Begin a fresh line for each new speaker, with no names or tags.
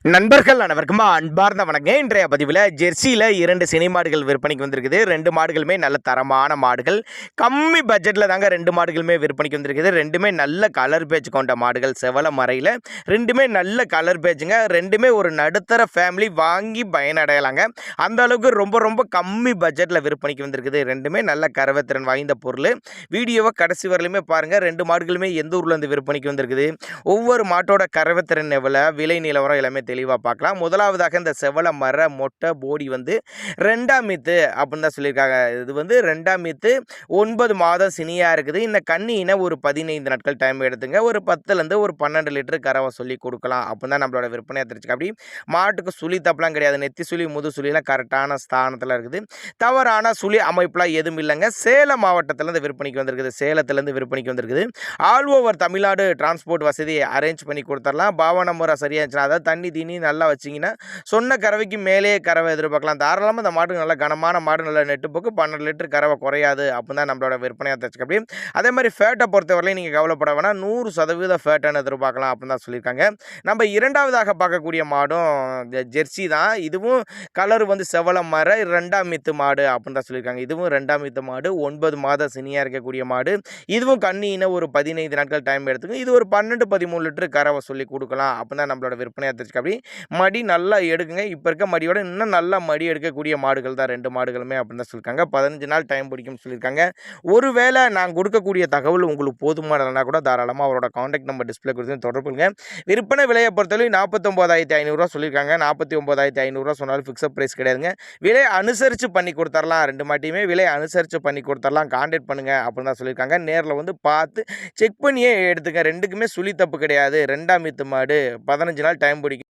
நண்பர்கள் அனைவருக்கும் அன்பார்ந்த வணக்கம். இன்றைய பதிவில் ஜெர்சியில் 2 சினை மாடுகள் விற்பனைக்கு வந்திருக்குது. 2 மாடுகளுமே நல்ல தரமான மாடுகள். கம்மி பட்ஜெட்டில் தாங்க 2 மாடுகளுமே விற்பனைக்கு வந்திருக்குது. ரெண்டுமே நல்ல கலர் பேட்ச் கொண்ட மாடுகள். செவல மறையில் ரெண்டுமே நல்ல கலர் பேட்சுங்க. ரெண்டுமே ஒரு நடுத்தர ஃபேமிலி வாங்கி பயனடையலாங்க. அந்த அளவுக்கு ரொம்ப ரொம்ப கம்மி பட்ஜெட்டில் விற்பனைக்கு வந்திருக்குது. ரெண்டுமே நல்ல கறவைத்திறன் வாய்ந்த பொருள். வீடியோவை கடைசி வரலையுமே பாருங்கள். 2 மாடுகளுமே எந்த ஊர்லேருந்து விற்பனைக்கு வந்திருக்குது, ஒவ்வொரு மாட்டோட கறவைத்திறன் எவ்வளோ, விலை நிலவரம் எல்லாமே தெளிவாக பார்க்கலாம். முதலாவதாக இந்த செவல மர மொட்டை போடி வந்து 2ஆம் மீத்து அப்படின்னு தான் சொல்லியிருக்காங்க. இது வந்து 2ஆம் மீத்து 9 மாதம் சினியாக இருக்குது. இந்த கண்ணினை ஒரு 15 நாட்கள் டைம் எடுத்துங்க. ஒரு 10லேருந்து ஒரு 12 லிட்டர் கறவை சொல்லி கொடுக்கலாம் அப்படின்னு தான் நம்மளோட விற்பனையாக தெரிஞ்சுக்க. அப்படி மாட்டுக்கு சுழி தப்பெல்லாம் கிடையாது. நெத்தி சுழி முது சுழிலாம் கரெக்டான ஸ்தானத்தில் இருக்குது. தவறான சுழி அமைப்புலாம் எதுவும் இல்லைங்க. சேலம் மாவட்டத்திலேருந்து விற்பனைக்கு வந்திருக்குது. சேலத்திலேருந்து விற்பனைக்கு வந்திருக்குது. ஆல் ஓவர் தமிழ்நாடு டிரான்ஸ்போர்ட் வசதியை அரேஞ்ச் பண்ணி கொடுத்துடலாம். பாவன முறை சரியாக இருந்துச்சுன்னா, அதாவது தண்ணி தீனி நல்லா வச்சிங்கன்னா சொன்ன கறவைக்கு மேலேயே கறவை எதிர்பார்க்கலாம். தாராளமாக இந்த மாடு நல்ல கனமான மாடு, நல்ல நெட்டு போக்கு 12 லிட்டர் கறவை குறையாது அப்படின்னு தான் நம்மளோட விற்பனையாக தச்சுக்க. அப்படி அதே மாதிரி ஃபேட்டை பொறுத்தவரையிலும் நீங்கள் கவலைப்பட வேணாம். 100% ஃபேட்டான எதிர்பார்க்கலாம் அப்படின்னு தான் சொல்லியிருக்காங்க. நம்ம இரண்டாவதாக பார்க்கக்கூடிய மாடும் ஜெர்சி தான். இதுவும் கலர் வந்து செவல மர 2ஆம் மீத்து மாடு அப்படின்னு தான் சொல்லியிருக்காங்க. இதுவும் 2ஆம் மீத்து மாடு, 9 மாத சினியாக இருக்கக்கூடிய மாடு. இதுவும் கண்ணின ஒரு 15 நாட்கள் டைம் எடுத்துக்கும். இது ஒரு 12-13 லிட்டர் கறவை சொல்லி கொடுக்கலாம் அப்படின்னு தான் நம்மளோட விற்பனையாக தச்சுக்க. அப்படி மடி நல்லா எடுக்குங்க. இப்போ இருக்க மடியோட இன்னும் நல்லா மடி எடுக்கக்கூடிய மாடுகள் தான் 2 மாடுகளுமே அப்படின்னு தான் சொல்லியிருக்காங்க. 15 நாள் டைம் பிடிக்கும்னு சொல்லியிருக்காங்க. ஒருவேளை நான் கொடுக்கக்கூடிய தகவல் உங்களுக்கு போதுமானதுனா கூட தாராளமாக அவரோட காண்டாக்ட் நம்பர் டிஸ்பிளே கொடுத்து தொடர்புங்க. விற்பனை விலையை பொறுத்தவரை 49,500 சொல்லியிருக்காங்க. 49,500 சொன்னாலும் ஃபிக்ஸட் ப்ரைஸ் கிடையாதுங்க. விலை அனுசரித்து பண்ணி கொடுத்துடலாம். 2 மாட்டியுமே விலை அனுசரித்து பண்ணி கொடுத்துடலாம். காண்டாக்ட் பண்ணுங்க அப்படின்னு தான் சொல்லியிருக்காங்க. நேரில் வந்து பார்த்து செக் பண்ணியே எடுத்துங்க. ரெண்டுக்குமே சுழி தப்பு கிடையாது. 2ஆம் மீத்து மாடு 15 நாள் டைம் பிடிக்கும்.